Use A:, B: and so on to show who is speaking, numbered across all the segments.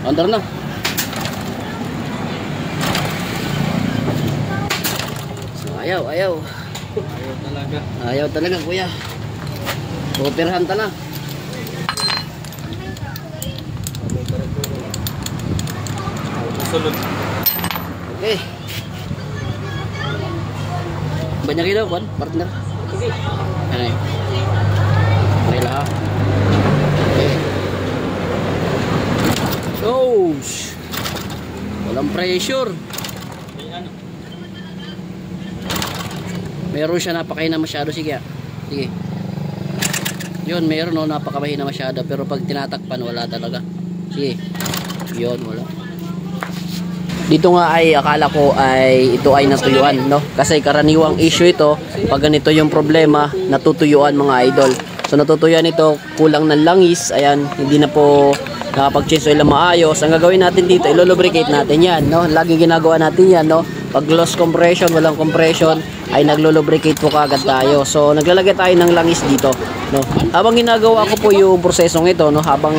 A: Andar na. So, ayaw. Ayaw talaga. Ayaw talaga, kuya. Operahan ta na. Okay. Banyak itu kan, partner. Okay. Ano yun? Okay lah. Okay. So, walang pressure. Meron siya napakain na masyado. Sige. Sige. Yun, meron no, napakamahin na masyado. Pero pag tinatakpan, wala talaga. Sige. Yun, wala. Dito nga ay akala ko ay ito ay natuyuan, no? Kasi karaniwang issue ito, pag ganito yung problema, natutuyuan mga idol. So natutuyuan ito, kulang ng langis. Ayan, hindi na po nakapag-change oil na maayos. Ang gagawin natin dito, ilolubricate natin yan, no? Lagi ginagawa natin yan, no? Pag loss compression, walang compression, ay naglolubricate po kagad tayo. So naglalagay tayo ng langis dito, no? Habang ginagawa ko po yung prosesong ito, no? Habang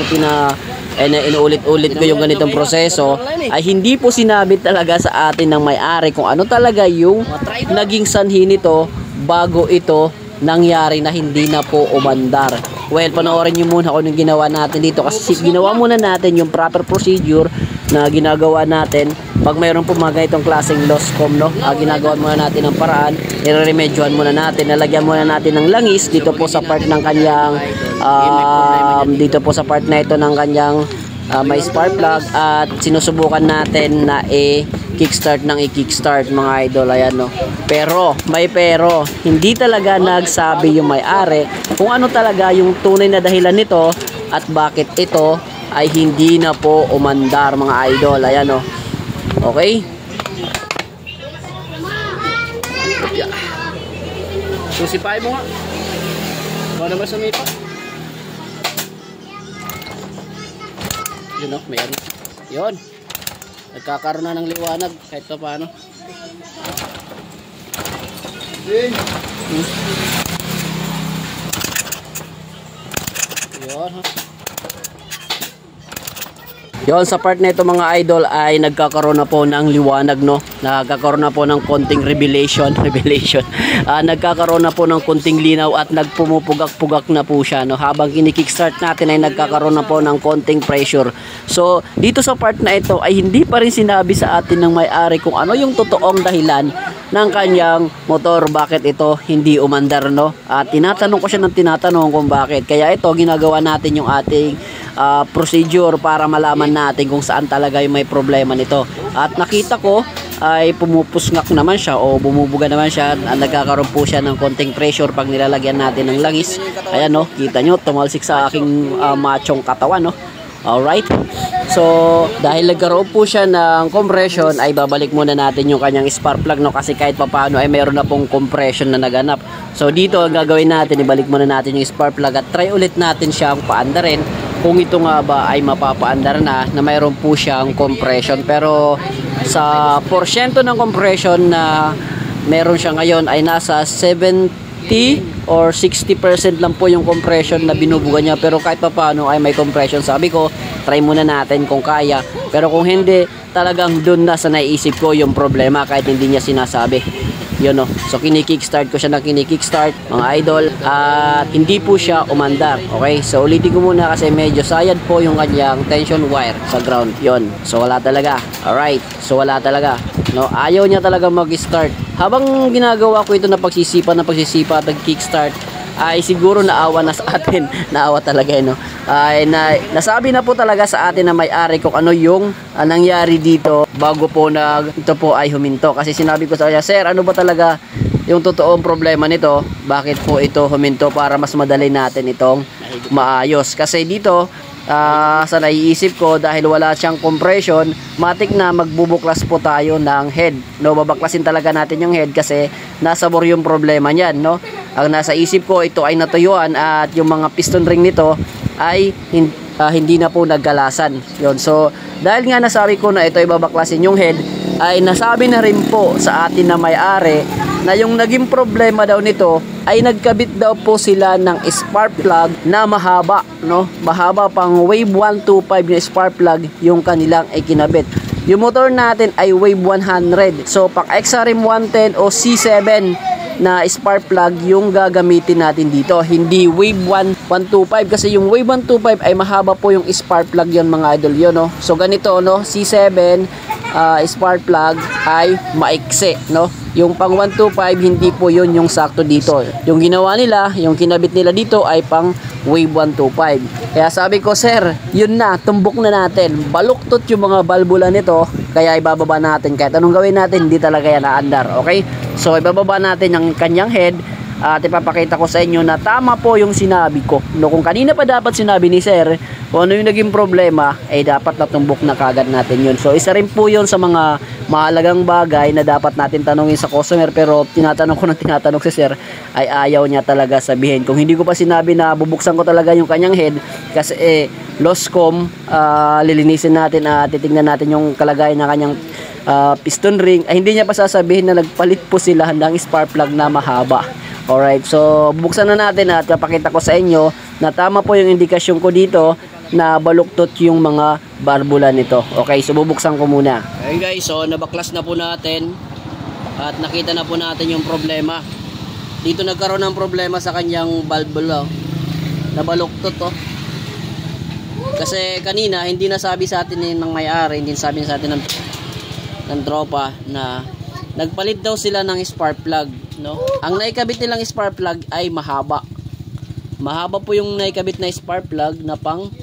A: inuulit-ulit ko yung ganitong proseso, ay hindi po sinabi talaga sa atin ng may-ari kung ano talaga yung naging sanhi nito bago ito nangyari na hindi na po umandar. Well, panoorin nyo muna kung anong ginawa natin dito, kasi ginawa muna natin yung proper procedure na ginagawa natin pag mayroon po mga ganitong klaseng loss com, no? Ginagawa muna natin ng paraan, i-remedyohan muna natin, nalagyan muna natin ng langis dito po sa part ng kanyang dito po sa part na ito ng kanyang may spark plug, at sinusubukan natin na kickstart ng i-kickstart mga idol. Ayan, no? Pero hindi talaga nagsabi yung may-ari kung ano talaga yung tunay na dahilan nito at bakit ito ay hindi na po umandar mga idol. Ayan, no? Okay, susipay mo nga wala naman sumipa. Yun, no? May ano. Yun, nagkakaroon na ng liwanag kahit pa paano. Yun, ha? Yon, sa part na ito mga idol ay nagkakaroon na po ng liwanag, no? Nagkakaroon na po ng konting revelation. Nagkakaroon na po ng konting linaw at nagpumupugak-pugak na po siya, no? Habang kini-kickstart natin ay nagkakaroon na po ng konting pressure. So, dito sa part na ito ay hindi pa rin sinabi sa atin ng may-ari kung ano yung totoong dahilan ng kanyang motor, bakit ito hindi umandar, no? At tinatanong ko siya ng tinatanong kung bakit. Kaya ito, ginagawa natin yung ating procedure para malaman natin kung saan talaga yung may problema nito. At nakita ko ay pumupusngak naman siya o bumubuga naman siya, nagkakaroon po siya ng konting pressure pag nilalagyan natin ng langis. Ayan, no, kita nyo, tumalsik sa aking machong katawan, no? Alright, so dahil nagkaroon po siya ng compression, ay babalik muna natin yung kanyang spark plug, no? Kasi kahit papano ay meron na pong compression na naganap. So dito ang gagawin natin, ibalik muna natin yung spark plug at try ulit natin siyang paandarin kung ito nga ba ay mapapaandar na mayroon po siyang compression. Pero sa porsyento ng compression na meron siya ngayon ay nasa 70 or 60% lang po yung compression na binubuga niya. Pero kahit pa paano ay may compression. Sabi ko, try muna natin kung kaya. Pero kung hindi, talagang dun na sa naiisip ko yung problema kahit hindi niya sinasabi. Yun, no? So kini-kickstart ko siya ng kini-kickstart mga idol at hindi po siya umandar. Okay, so ulitin ko muna kasi medyo sayad po yung kanyang tension wire sa ground. Yun, so wala talaga. Alright, so wala talaga, no? Ayaw niya talaga mag-start. Habang ginagawa ko ito na pagsisipa at nag-kickstart, ay siguro naawa na sa atin. Naawa talaga, no? Ay nasabi na po talaga sa atin na may-ari kung ano yung nangyari dito bago po ito po ay huminto. Kasi sinabi ko sa kanya, sir, ano ba talaga yung totoong problema nito? Bakit po ito huminto para mas madali natin itong maayos? Kasi dito sa naiisip ko, dahil wala siyang compression, matik na magbubuklas po tayo ng head, no? Babaklasin talaga natin yung head kasi nasa bore yung problema niyan, no? Ang nasa isip ko, ito ay natuyuan at yung mga piston ring nito ay hindi na po naggalasan. Yun. So dahil nga nasabi ko na ito ay babaklasin yung head, ay nasabi na rin po sa atin na may-ari na yung naging problema daw nito ay nagkabit daw po sila ng spark plug na mahaba, no? Mahaba pang wave 125 na spark plug yung kanilang ay kinabit. Yung motor natin ay wave 100. So pang XRM 110 o C7 na spark plug yung gagamitin natin dito, hindi wave 125, kasi yung wave 125 ay mahaba po yung spark plug yon mga idol yun, no? So ganito, no, C7 spark plug ay maiksi, no? Yung pang 125 hindi po yun yung sakto dito. Yung ginawa nila, yung kinabit nila dito ay pang wave 125. Kaya sabi ko, sir, yun na, tumbok na natin, baluktot yung mga balbula nito, kaya ibababa natin. Kahit anong gawin natin, hindi talaga yan naandar, okay? So ibababa natin yung kanyang head at ipapakita ko sa inyo na tama po yung sinabi ko, no? Kung kanina pa dapat sinabi ni sir kung ano yung naging problema, ay dapat natumbok na kagad natin yun. So isa rin po yun sa mga mahalagang bagay na dapat natin tanungin sa customer, pero tinatanong ko ng tinatanong si sir ay ayaw niya talaga sabihin. Kung hindi ko pa sinabi na bubuksan ko talaga yung kanyang head, kasi loscom, lilinisin natin at titingnan natin yung kalagayan ng kanyang piston ring, ay hindi niya pa sasabihin na nagpalit po sila ng spark plug na mahaba. Alright, so bubuksan na natin at papakita ko sa inyo na tama po yung indikasyon ko dito na baluktot yung mga barbula nito. Okay, so bubuksan ko muna. Ayun guys, so nabaklas na po natin at nakita na po natin yung problema. Dito nagkaroon ng problema sa kanyang barbula, na baluktot to. Kasi kanina hindi nasabi sa atin ng may-ari, hindi sabi sa atin ng tropa na nagpalit daw sila ng spark plug, no? Ang naikabit nilang spark plug ay mahaba. Mahaba po yung naikabit na spark plug na pang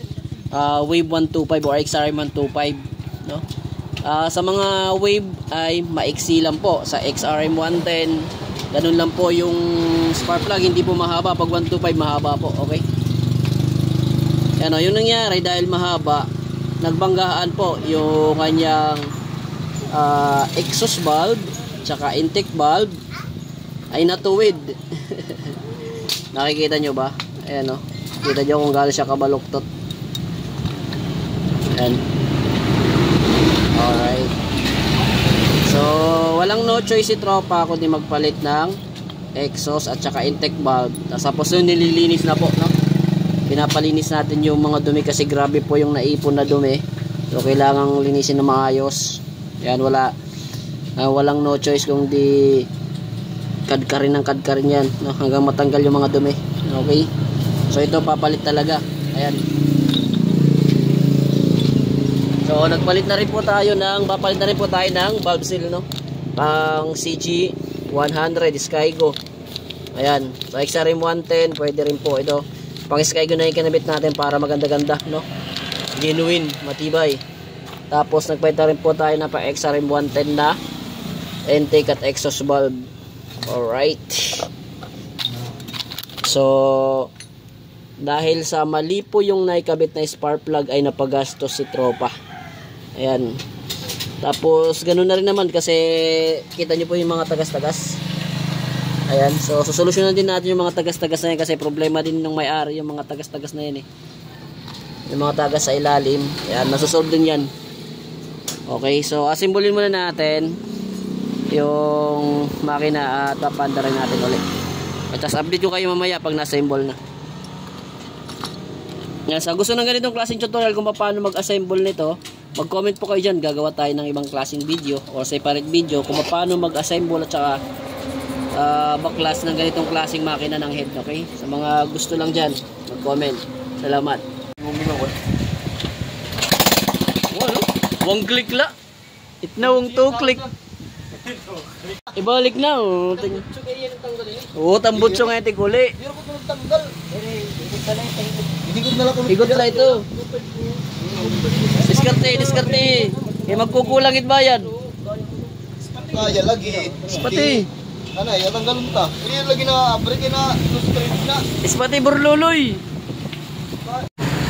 A: wave 125 or XRM 125, no? Sa mga wave ay maiksi lang po. Sa XRM 110, ganun lang po yung spark plug, hindi po mahaba. Pag 125 mahaba po, okay? Ano, yung nangyari dahil mahaba, nagbanggaan po yung kanyang exhaust valve tsaka intake valve ay natuwid. Nakikita nyo ba? Ayan, o. Kita nyo kung gaano siya kabaluktot. Ayan. Alright. So, walang no choice si tropa kundi magpalit ng exhaust at saka intake valve. Tapos yun, nililinis na po, no? Pinapalinis natin yung mga dumi kasi grabe po yung naipon na dumi. So, kailangang linisin na maayos. Ayan, walang no choice kung di kadkarin yan, no? Hanggang matanggal yung mga dumi. Okay, so ito papalit talaga. Ayan, so nagpalit na rin po tayo papalit na rin po tayo ng valve seal, no? Pang CG 100 Skygo. Ayan, so XRM 110 pwede rin po ito. Pang Skygo na yung kinabit natin para maganda-ganda, no? Genuine, matibay. Tapos nagpalit na rin po tayo na pang XRM 110 na intake at exhaust valve. Alright. So dahil sa mali po yung naikabit na spark plug ay napagastos si tropa. Ayan. Tapos ganun na rin naman kasi kita nyo po yung mga tagas-tagas. Ayan. So susolusyonan din natin yung mga tagas-tagas na yan kasi problema din ng may-ari yung mga tagas-tagas na yan, eh. Yung mga tagas sa ilalim. Ayan. Nasusolve din yan. Okay. So asimbulin muna natin yung makina at papandarin natin ulit. At update ko kayo mamaya pag nasa-assemble na. Yan, sa gusto ng ganitong klaseng tutorial kung paano mag-assemble nito, mag-comment po kayo dyan. Gagawa tayo ng ibang klaseng video or separate video kung paano mag-assemble at saka baklas ng ganitong klaseng makina ng head. Okay? Sa mga gusto lang dyan, mag-comment. Salamat. One click la. Itnawang 2 click. Ibalik na, oh. Oo, tambutso nga yung tiguli. Higot na ito. Diskarte. Eh, magkukulang itbayan.
B: Kaya lagi.
A: Ispati.
B: Ano, yatang galon ta. Hindi lagi na, break na, na.
A: Ispati burluloy.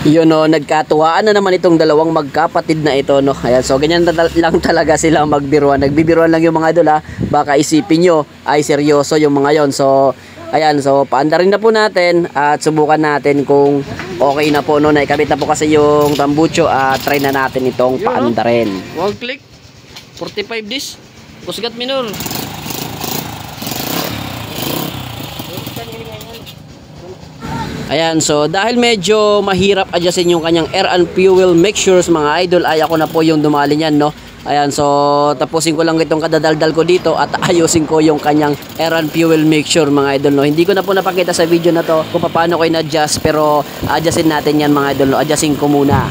A: Yun, no, nagkatuwaan na naman itong dalawang magkapatid na ito, no. Ayan, so ganyan lang talaga sila magbiruan. Nagbibiruan lang yung mga idol, ha. Baka isipin nyo ay seryoso yung mga yon. So ayan, so paandarin na po natin at subukan natin kung okay na po, no. Naikabit na po kasi yung tambucho at try na natin itong paandarin. One click 45 dis. Kusgat minor. Ayan, so dahil medyo mahirap adjustin yung kanyang air and fuel mixtures mga idol, ay ako na po yung dumali niyan, no. Ayan, so tapusin ko lang itong kadadaldal ko dito at ayusin ko yung kanyang air and fuel mixture mga idol, no. Hindi ko na po napakita sa video na to kung paano ko in-adjust, pero adjustin natin yan mga idol, no. Adjustin ko muna.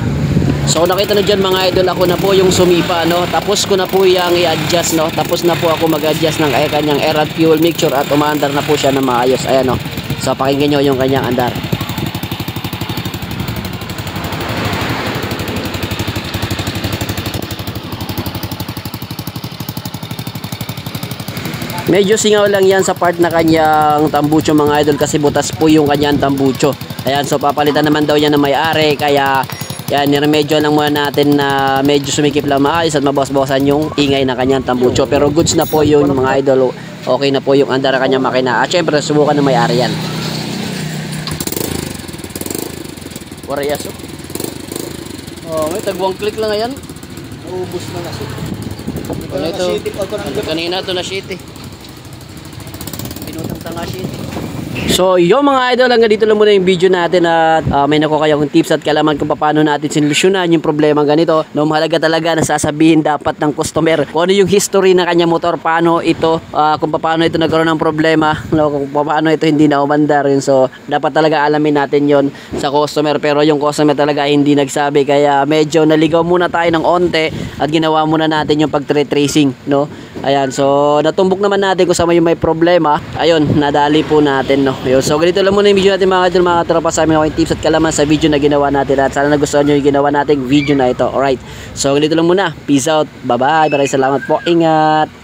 A: So nakita na dyan mga idol, ako na po yung sumipa, no. Tapos ko na po yung i-adjust, no. Tapos na po ako mag-adjust ng kanyang air and fuel mixture at umaandar na po siya na maayos. Ayan, no. So pakinggan nyo yung kanyang andar. Medyo singaw lang yan sa part na kanyang tambucho mga idol, kasi butas po yung kanyang tambucho. Ayan, so papalitan naman daw yan ng may-ari, kaya yan, niremedyo lang muna natin na medyo sumikip lang maayos at mabawas-bawasan yung ingay na kanyang tambucho. Pero goods na po yun mga idol, okay na po yung andar ng kanyang makina. At syempre subukan ng may-ari yan. Warayas, oh, may tagwang click lang yan.
B: Naubos na naso.
A: Ano ito? Kanina ito na shit eh. Pinutang tanga shit. So yung mga idol, hanggang dito lang muna yung video natin at may nakuha kayong tips at kalaman kung paano natin solusyonan yung problema ganito. No, mahalaga talaga na sasabihin dapat ng customer kung ano yung history ng kanya motor, paano ito, kung paano ito nagkaroon ng problema, no, kung paano ito hindi na umandar yun. So dapat talaga alamin natin yon sa customer, pero yung customer talaga hindi nagsabi, kaya medyo naligaw muna tayo ng onte at ginawa muna natin yung pag-tracing, no. Ayan, so natumbok naman natin kung saan yung may problema. Ayun, nadali po natin, no. Ayun, so ganito lang muna yung video natin mga idol, mga tropa, sa aming tips at kalaman sa video na ginawa natin, at sana nagustuhan nyo yung ginawa nating video na ito. Alright, so ganito lang muna. Peace out, bye bye, maraming salamat po, ingat.